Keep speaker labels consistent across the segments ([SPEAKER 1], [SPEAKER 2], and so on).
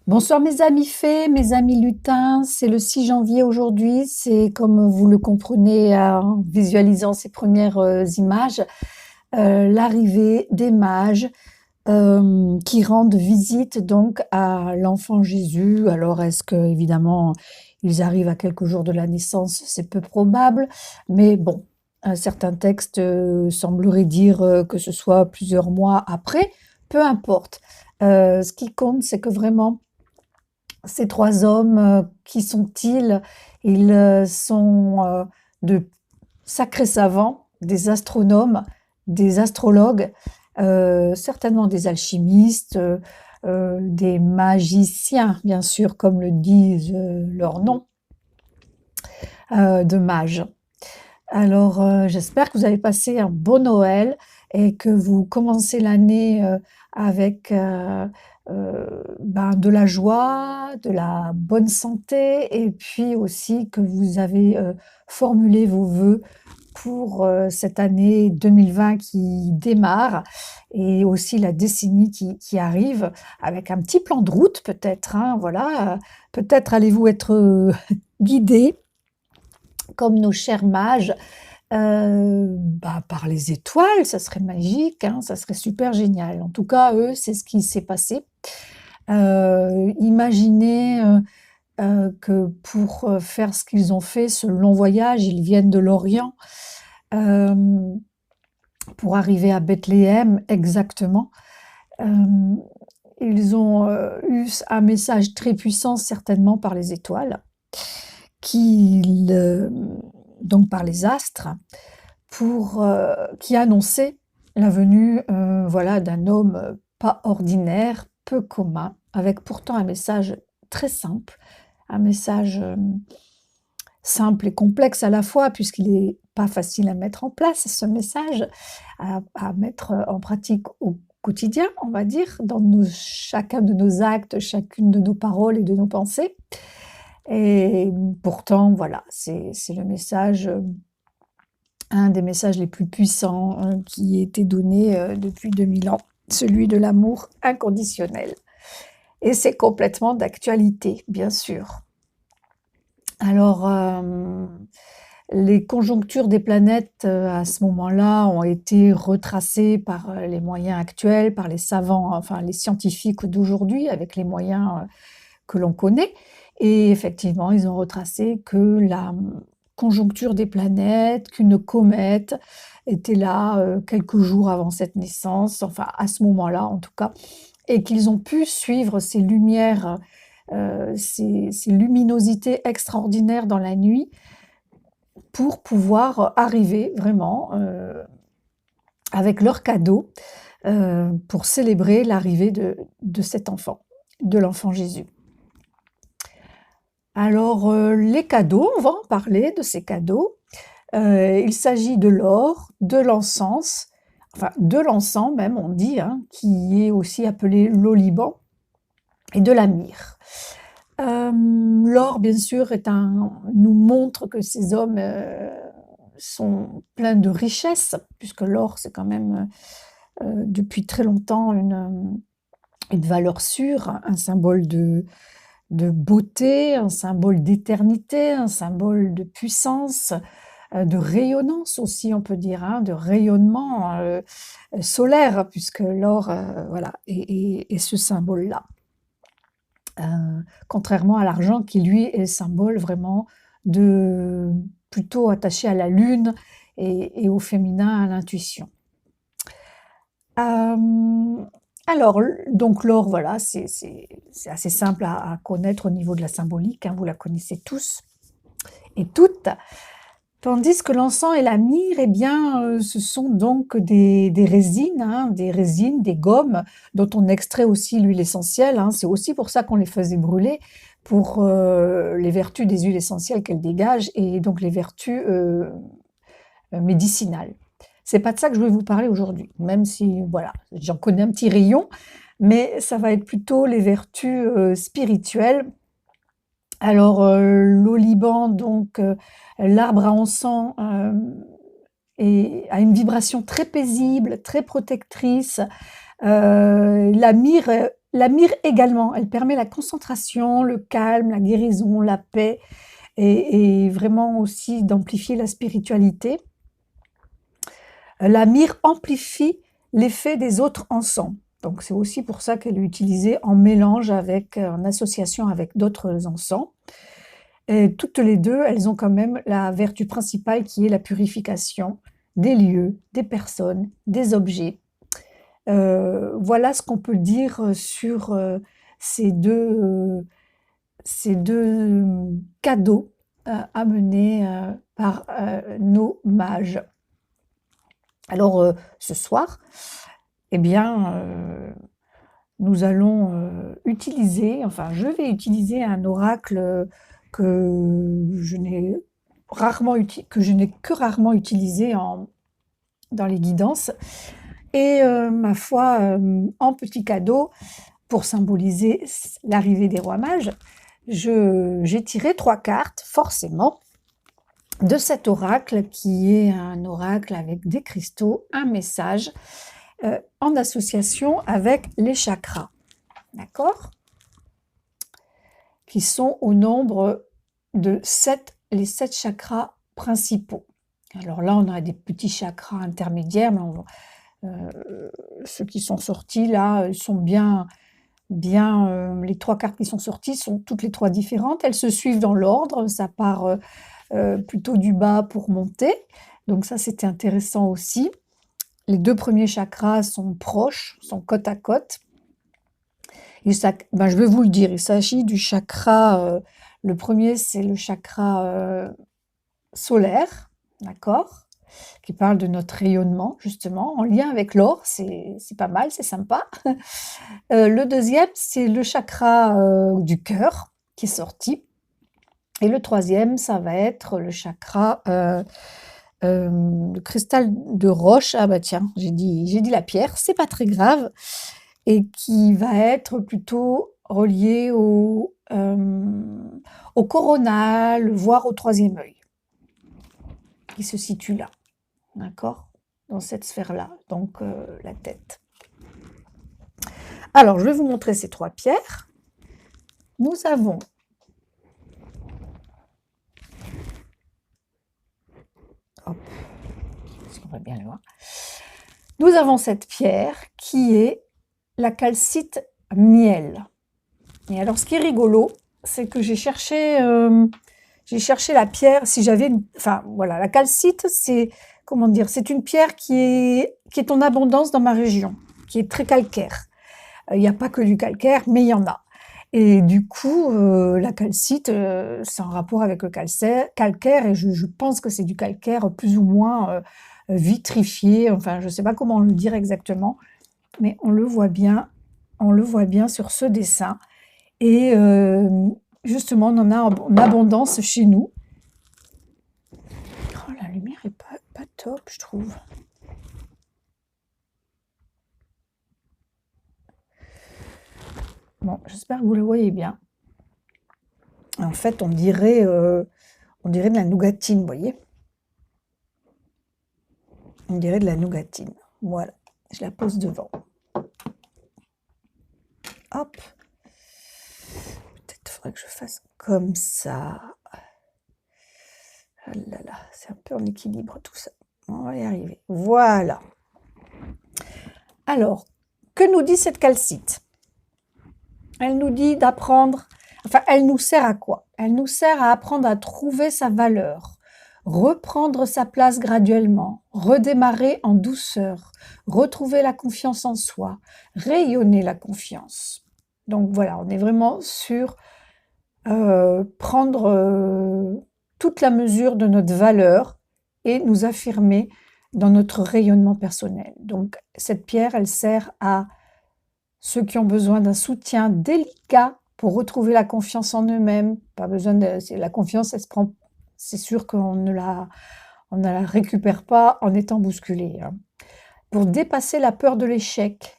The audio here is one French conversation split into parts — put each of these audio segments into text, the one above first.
[SPEAKER 1] Bonsoir mes amis fées, mes amis lutins, c'est le 6 janvier aujourd'hui, c'est comme vous le comprenez en visualisant ces premières images, l'arrivée des mages qui rendent visite donc à l'enfant Jésus. Alors est-ce que évidemment ils arrivent à quelques jours de la naissance? C'est peu probable, mais bon, certains textes sembleraient dire que ce soit plusieurs mois après, peu importe. Ce qui compte, c'est que vraiment ces 3 hommes, qui sont-ils? Ils, sont, de sacrés savants, des astronomes, des astrologues, certainement des alchimistes, des magiciens, bien sûr, comme le disent, leur nom, de mages. Alors, j'espère que vous avez passé un bon Noël et que vous commencez l'année, avec, de la joie, de la bonne santé et puis aussi que vous avez, formulé vos vœux pour, cette année 2020 qui démarre et aussi la décennie qui arrive avec un petit plan de route peut-être, hein, voilà, peut-être allez-vous être, guidés comme nos chers mages, par les étoiles, ça serait magique, hein, ça serait super génial. En tout cas, eux, c'est ce qui s'est passé. Imaginez, que pour, faire ce qu'ils ont fait, ce long voyage, ils viennent de l'Orient, hem, pour arriver à Bethléem exactement. Hem, Ils ont, eu un message très puissant certainement par les étoiles, qu'ils, donc par les astres, qui annonçait la venue, voilà, d'un homme, pas ordinaire, peu commun, avec pourtant un message très simple, un message, simple et complexe à la fois puisqu'il est pas facile à mettre en place ce message, à mettre, en pratique au quotidien, on va dire, dans chacun de nos actes, chacune de nos paroles et de nos pensées et pourtant voilà, c'est le message, un des messages les plus puissants, qui ait été donné, depuis 2000 ans, celui de l'amour inconditionnel et c'est complètement d'actualité, bien sûr. Alors, les conjonctures des planètes, à ce moment-là, ont été retracées par, les moyens actuels, par les savants, enfin les scientifiques d'aujourd'hui avec les moyens, que l'on connaît et effectivement, ils ont retracé que la, conjoncture des planètes, qu'une comète était là, quelques jours avant cette naissance, enfin à ce moment-là en tout cas et qu'ils ont pu suivre ces lumières, ces luminosités extraordinaires dans la nuit pour pouvoir arriver vraiment, avec leurs cadeaux, pour célébrer l'arrivée de cet enfant, de l'enfant Jésus. Alors, les cadeaux, on va en parler de ces cadeaux. Il s'agit de l'or, de l'encens, enfin de l'encens même on dit, hein, qui est aussi appelé l'oliban et de la myrrhe. L'or bien sûr nous montre que ces hommes, sont pleins de richesses, puisque l'or c'est quand même, depuis très longtemps une valeur sûre, un symbole de beauté, un symbole d'éternité, un symbole de puissance, de rayonnance aussi on peut dire, hein, de rayonnement, solaire puisque l'or, voilà est ce symbole-là. Contrairement à l'argent qui lui est le symbole vraiment de plutôt attaché à la lune et au féminin, à l'intuition. Hem, alors donc l'or voilà, c'est assez simple à connaître au niveau de la symbolique, hein, vous la connaissez tous et toutes. Tandis que l'encens et la myrrhe, eh bien, ce sont donc des résines, hein, des résines, des gommes dont on extrait aussi l'huile essentielle, hein. C'est aussi pour ça qu'on les faisait brûler, pour, les vertus des huiles essentielles qu'elles dégagent et donc les vertus, médicinales. C'est pas de ça que je vais vous parler aujourd'hui, même si voilà, j'en connais un petit rayon, mais ça va être plutôt les vertus, spirituelles. Alors, l'oliban donc, l'arbre à encens, a une vibration très paisible, très protectrice. La myrrhe, La myrrhe également, elle permet la concentration, le calme, la guérison, la paix et vraiment aussi d'amplifier la spiritualité. La myrrhe amplifie l'effet des autres encens. Donc c'est aussi pour ça qu'elle est utilisée en mélange avec, en association avec d'autres encens. Et toutes les deux, elles ont quand même la vertu principale qui est la purification des lieux, des personnes, des objets. Voilà ce qu'on peut dire sur ces deux cadeaux amenés par nos mages. Alors ce soir, eh bien, nous allons utiliser, enfin je vais utiliser un oracle que je n'ai que rarement utilisé dans les guidances. Et ma foi, en petit cadeau, pour symboliser l'arrivée des rois mages, j'ai tiré 3 cartes, forcément, de cet oracle qui est un oracle avec des cristaux, un message, en association avec les chakras, d'accord? Qui sont au nombre de 7, les 7 chakras principaux. Alors là, on a des petits chakras intermédiaires, mais ceux qui sont sortis là, sont bien, les 3 cartes qui sont sorties sont toutes les 3 différentes. Elles se suivent dans l'ordre, ça part plutôt du bas pour monter. Donc ça, c'était intéressant aussi. Les 2 premiers chakras sont proches, sont côte à côte. Je vais vous le dire, il s'agit du chakra, le premier, c'est le chakra solaire, d'accord? Qui parle de notre rayonnement, justement, en lien avec l'or, c'est pas mal, c'est sympa. Le deuxième, c'est le chakra du cœur qui est sorti. Et le troisième, ça va être le chakra, le cristal de roche. Ah bah tiens, j'ai dit la pierre, c'est pas très grave. Et qui va être plutôt relié au coronal, voire au troisième œil, qui se situe là, d'accord? Dans cette sphère-là, donc la tête. Alors, je vais vous montrer ces 3 pierres. Nous avons hop, parce qu'on va bien le voir. Nous avons cette pierre qui est la calcite miel. Et alors, ce qui est rigolo, c'est que j'ai cherché la pierre, si j'avais enfin, voilà, la calcite, c'est, comment dire, c'est une pierre qui est en abondance dans ma région, qui est très calcaire. Il n'y a pas que du calcaire, mais il y en a. Et du coup, la calcite, c'est en rapport avec le calcaire, et je pense que c'est du calcaire plus ou moins vitrifié, enfin, je ne sais pas comment le dire exactement, mais on le voit bien sur ce dessin. Et justement, on en a en abondance chez nous. Oh, la lumière est pas top, je trouve. Bon, j'espère que vous le voyez bien. En fait, on dirait de la nougatine, vous voyez? On dirait de la nougatine. Voilà, je la pose devant. Hop. Peut-être faudrait que je fasse comme ça. Ah là là, c'est un peu en équilibre tout ça. On va y arriver. Voilà. Alors, que nous dit cette calcite? Elle nous dit d'apprendre, enfin, elle nous sert à quoi? Elle nous sert à apprendre à trouver sa valeur, reprendre sa place graduellement, redémarrer en douceur, retrouver la confiance en soi, rayonner la confiance. Donc voilà, on est vraiment sur prendre toute la mesure de notre valeur et nous affirmer dans notre rayonnement personnel. Donc cette pierre, elle sert à ceux qui ont besoin d'un soutien délicat pour retrouver la confiance en eux-mêmes. Pas besoin la confiance, elle se prend, c'est sûr qu'on ne la récupère pas en étant bousculé. Hein. Pour dépasser la peur de l'échec,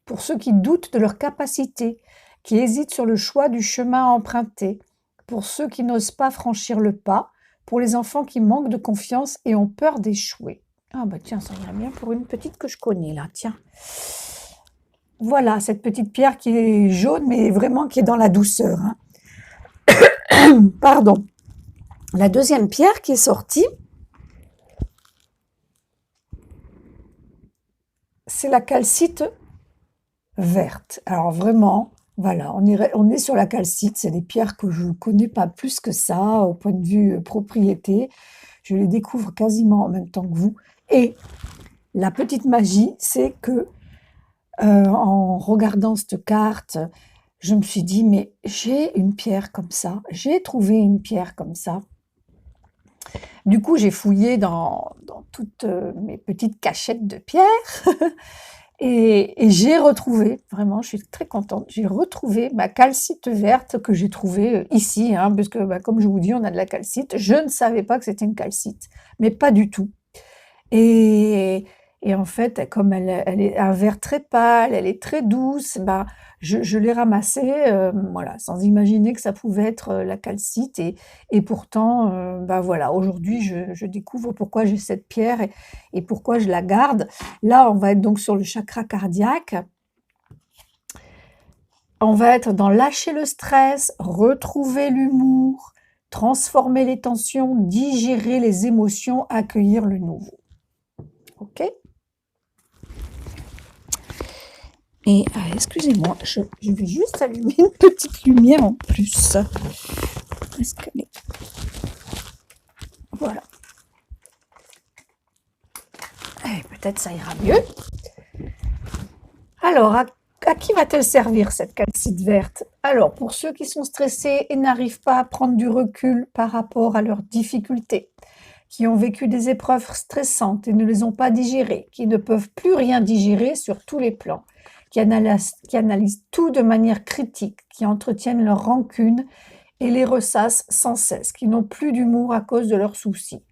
[SPEAKER 1] pour ceux qui doutent de leur capacité, qui hésitent sur le choix du chemin à emprunter, pour ceux qui n'osent pas franchir le pas, pour les enfants qui manquent de confiance et ont peur d'échouer. Ah bah tiens, ça irait bien pour une petite que je connais là, tiens. Voilà, cette petite pierre qui est jaune, mais vraiment qui est dans la douceur, hein. Pardon. La deuxième pierre qui est sortie, c'est la calcite verte. Alors vraiment, voilà, on est sur la calcite. C'est des pierres que je ne connais pas plus que ça au point de vue propriété. Je les découvre quasiment en même temps que vous. Et la petite magie, c'est que en regardant cette carte, je me suis dit, mais j'ai une pierre comme ça, j'ai trouvé une pierre comme ça. Du coup, j'ai fouillé dans toutes mes petites cachettes de pierres et j'ai retrouvé, vraiment, je suis très contente, j'ai retrouvé ma calcite verte que j'ai trouvée ici, hein, parce que bah, comme je vous dis, on a de la calcite. Je ne savais pas que c'était une calcite, mais pas du tout. Et, et en fait, comme elle est un vert très pâle, elle est très douce, bah, je l'ai ramassée, voilà, sans imaginer que ça pouvait être la calcite. Et pourtant, bah voilà, aujourd'hui, je découvre pourquoi j'ai cette pierre et pourquoi je la garde. Là, on va être donc sur le chakra cardiaque. On va être dans lâcher le stress, retrouver l'humour, transformer les tensions, digérer les émotions, accueillir le nouveau. Ok? Et excusez-moi, je vais juste allumer une petite lumière en plus. Est-ce qu'elle est... Voilà. Et peut-être ça ira mieux. Alors, à qui va-t-elle servir cette calcite verte? Alors, pour ceux qui sont stressés et n'arrivent pas à prendre du recul par rapport à leurs difficultés, qui ont vécu des épreuves stressantes et ne les ont pas digérées, qui ne peuvent plus rien digérer sur tous les plans, qui analysent tout de manière critique, qui entretiennent leur rancune et les ressassent sans cesse, qui n'ont plus d'humour à cause de leurs soucis.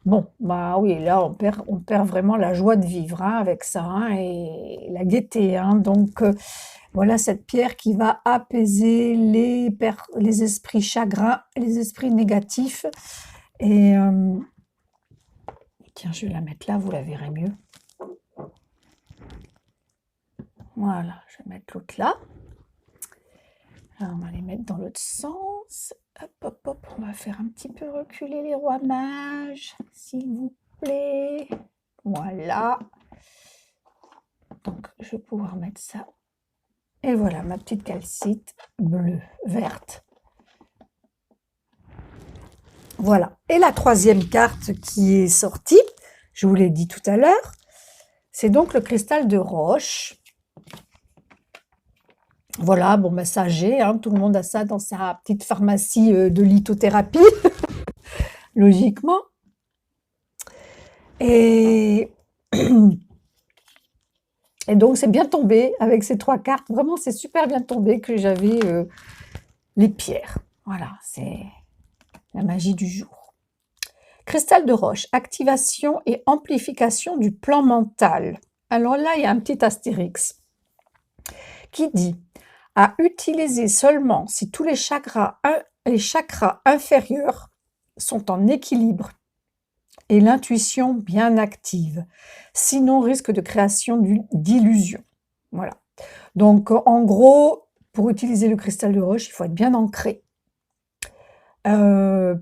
[SPEAKER 1] Bon, bah oui, là, on perd vraiment la joie de vivre hein, avec ça hein, et la gaieté. Hein. Donc, voilà cette pierre qui va apaiser les esprits chagrins, les esprits négatifs. Et tiens, je vais la mettre là, vous la verrez mieux. Voilà, je vais mettre l'autre là. Là, on va les mettre dans l'autre sens. Hop, hop, hop, on va faire un petit peu reculer les rois mages, s'il vous plaît. Voilà. Donc, je vais pouvoir mettre ça. Et voilà, ma petite calcite bleue, verte. Voilà. Et la troisième carte qui est sortie, je vous l'ai dit tout à l'heure, c'est donc le cristal de roche. Voilà, bon, ben ça j'ai, hein, tout le monde a ça dans sa petite pharmacie de lithothérapie, logiquement. Et, et donc, c'est bien tombé avec ces trois cartes. Vraiment, c'est super bien tombé que j'avais les pierres. Voilà, c'est la magie du jour. Cristal de roche, activation et amplification du plan mental. Alors là, il y a un petit astérix qui dit à utiliser seulement si tous les chakras inférieurs sont en équilibre et l'intuition bien active, sinon risque de création d'illusions. Voilà. Donc, en gros, pour utiliser le cristal de roche, il faut être bien ancré. Que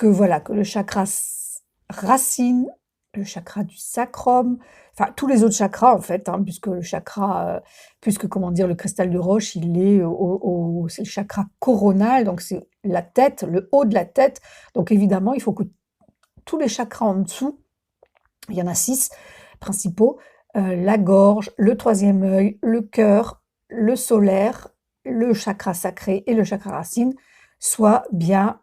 [SPEAKER 1] voilà, que le chakra racine, le chakra du sacrum, enfin tous les autres chakras en fait, hein, puisque le chakra, puisque comment dire, le cristal de roche, il est c'est le chakra coronal, donc c'est la tête, le haut de la tête. Donc évidemment, il faut que tous les chakras en dessous, il y en a 6 principaux, la gorge, le troisième œil, le cœur, le solaire, le chakra sacré et le chakra racine soient bien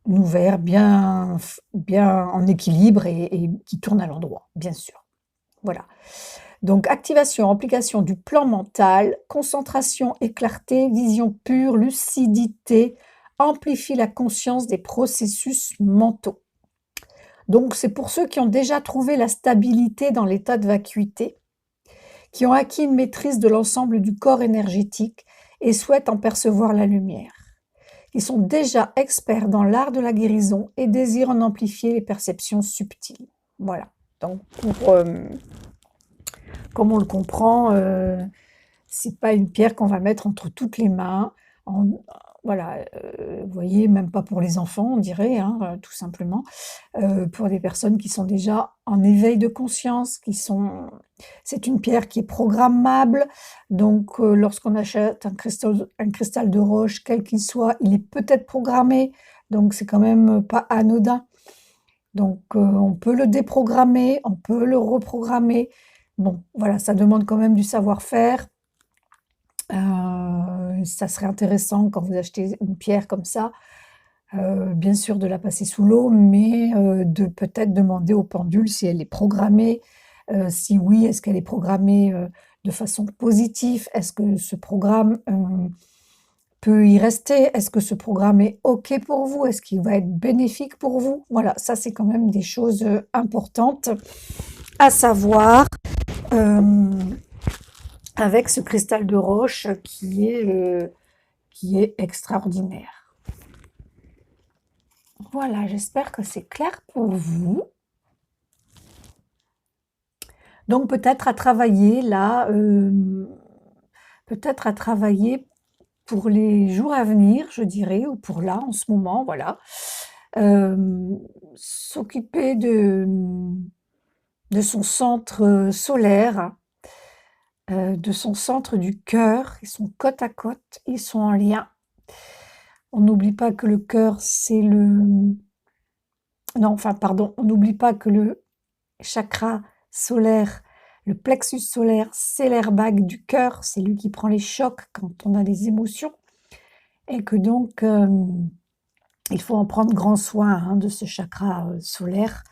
[SPEAKER 1] ouverts, bien en équilibre et qui tournent à l'endroit, bien sûr. Voilà. Donc, activation, application du plan mental, concentration et clarté, vision pure, lucidité, amplifie la conscience des processus mentaux. Donc, c'est pour ceux qui ont déjà trouvé la stabilité dans l'état de vacuité, qui ont acquis une maîtrise de l'ensemble du corps énergétique et souhaitent en percevoir la lumière. Ils sont déjà experts dans l'art de la guérison et désirent en amplifier les perceptions subtiles. Voilà. Donc, comme on le comprend, c'est pas une pierre qu'on va mettre entre toutes les mains, en voilà, vous voyez, même pas pour les enfants, on dirait, hein, tout simplement, pour des personnes qui sont déjà en éveil de conscience, qui sont c'est une pierre qui est programmable, donc lorsqu'on achète un cristal de roche, quel qu'il soit, il est peut-être programmé, donc c'est quand même pas anodin. Donc on peut le déprogrammer, on peut le reprogrammer. Bon, voilà, ça demande quand même du savoir-faire. Ça serait intéressant quand vous achetez une pierre comme ça, bien sûr de la passer sous l'eau, mais de peut-être demander au pendule si elle est programmée. Si oui, est-ce qu'elle est programmée, de façon positive? Est-ce que ce programme, peut y rester? Est-ce que ce programme est OK pour vous? Est-ce qu'il va être bénéfique pour vous? Voilà, ça c'est quand même des choses, importantes à savoir, hem, avec ce cristal de roche qui est extraordinaire. Voilà, j'espère que c'est clair pour vous. Donc peut-être à travailler là, peut-être à travailler pour les jours à venir, je dirais, ou pour là, en ce moment, voilà. S'occuper de son centre, solaire, de son centre du cœur. Ils sont côte à côte, ils sont en lien. On n'oublie pas que le cœur, c'est le non, enfin, pardon, on n'oublie pas que le chakra solaire, le plexus solaire, c'est l'airbag du cœur, c'est lui qui prend les chocs quand on a des émotions et que donc, il faut en prendre grand soin, hein, de ce chakra, solaire.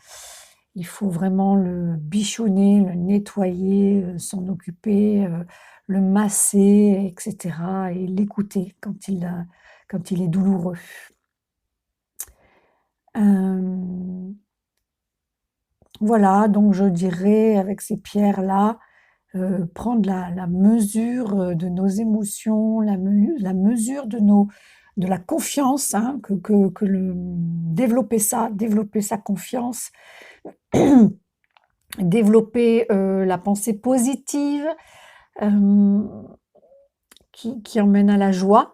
[SPEAKER 1] Il faut vraiment le bichonner, le nettoyer, s'en occuper, le masser et cetera et l'écouter quand il est douloureux. Hem, voilà, donc je dirais avec ces pierres-là, prendre la mesure, de nos émotions, la mesure de la confiance, hein, que le développer sa confiance, développer, la pensée positive, hem, qui emmène à la joie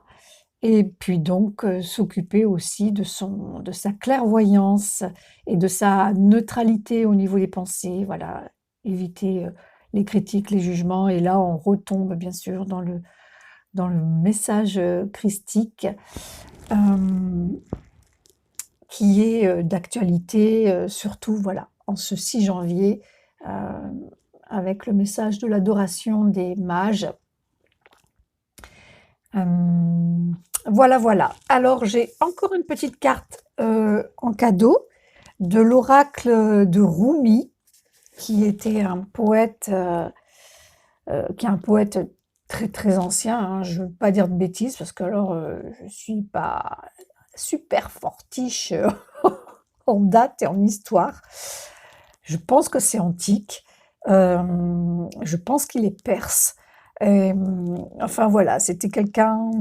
[SPEAKER 1] et puis donc s'occuper aussi de sa clairvoyance et de sa neutralité au niveau des pensées, voilà. Éviter, les critiques, les jugements et là on retombe bien sûr dans le message, christique, hem, qui est, d'actualité, surtout voilà, en ce 6 janvier, avec le message de l'adoration des mages. Voilà, voilà. Alors j'ai encore une petite carte, en cadeau de l'oracle, de Rumi, qui était un poète, qui est un poète très, très ancien, hein. Je ne veux pas dire de bêtises parce que alors, je suis pas super fortiche, en date et en histoire. Je pense que c'est antique. Je pense qu'il est perse. Enfin voilà, c'était quelqu'un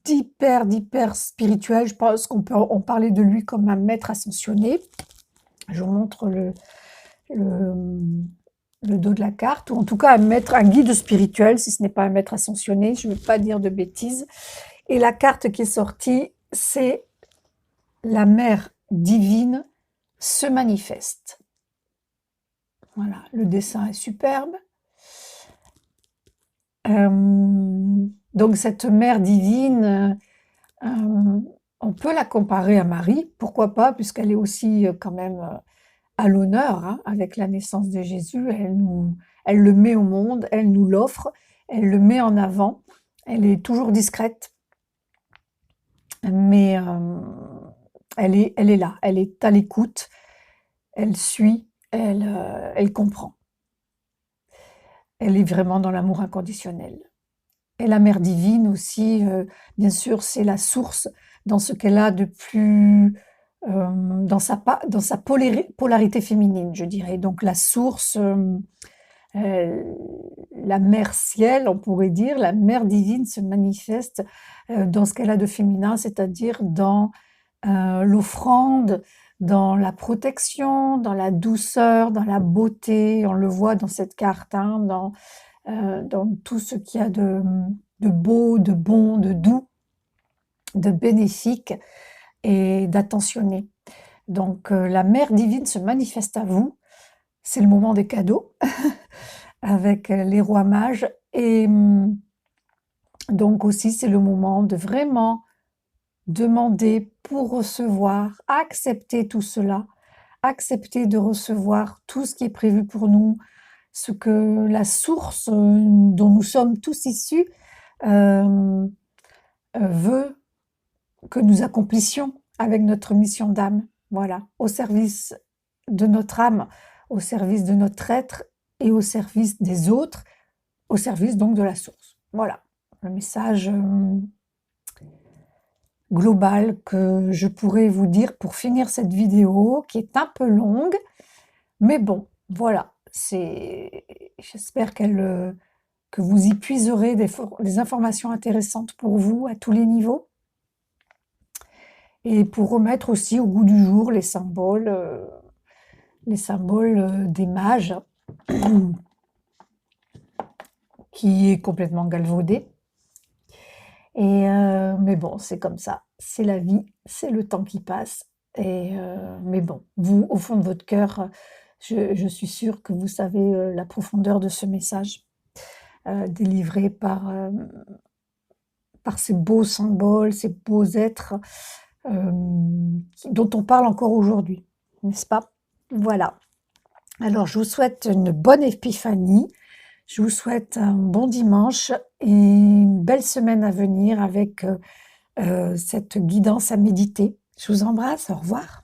[SPEAKER 1] d'hyper spirituel. Je pense on parlait de lui comme un maître ascensionné. Je vous montre le, le dos de la carte, ou en tout cas un guide spirituel, si ce n'est pas un maître ascensionné, je ne veux pas dire de bêtises. Et la carte qui est sortie, c'est la mère divine se manifeste. Voilà, le dessin est superbe. Donc cette mère divine, on peut la comparer à Marie, pourquoi pas, puisqu'elle est aussi quand même à l'honneur, hein, avec la naissance de Jésus. Elle le met au monde, elle nous l'offre, elle le met en avant. Elle est toujours discrète, mais elle est là, elle est à l'écoute, elle suit, elle comprend. Elle est vraiment dans l'amour inconditionnel. Et la mère divine aussi, bien sûr, c'est la source dans ce qu'elle a de plus, dans sa polarité féminine, je dirais. Donc la source, la mère ciel, on pourrait dire, la mère divine se manifeste, dans ce qu'elle a de féminin, c'est-à-dire dans, l'offrande, dans la protection, dans la douceur, dans la beauté. On le voit dans cette carte, hein, dans tout ce qu'il y a de beau, de bon, de doux, de bénéfique et d'attentionné. Donc la mère divine se manifeste à vous. C'est le moment des cadeaux avec les rois mages et donc aussi c'est le moment de vraiment demander pour recevoir, accepter tout cela, accepter de recevoir tout ce qui est prévu pour nous, ce que la source dont nous sommes tous issus veut que nous accomplissions avec notre mission d'âme, voilà, au service de notre âme, au service de notre être et au service des autres, au service donc de la source. Voilà, le message global que je pourrais vous dire pour finir cette vidéo, qui est un peu longue, mais bon, voilà, j'espère que vous y puiserez des informations intéressantes pour vous à tous les niveaux. Et pour remettre aussi au goût du jour les symboles des mages, qui est complètement galvaudé. Mais bon, c'est comme ça, c'est la vie, c'est le temps qui passe. Mais bon, vous, au fond de votre cœur, je suis sûre que vous savez la profondeur de ce message, délivré par ces beaux symboles, ces beaux êtres dont on parle encore aujourd'hui, n'est-ce pas? Voilà. Alors, je vous souhaite une bonne épiphanie, je vous souhaite un bon dimanche et une belle semaine à venir avec cette guidance à méditer. Je vous embrasse, au revoir.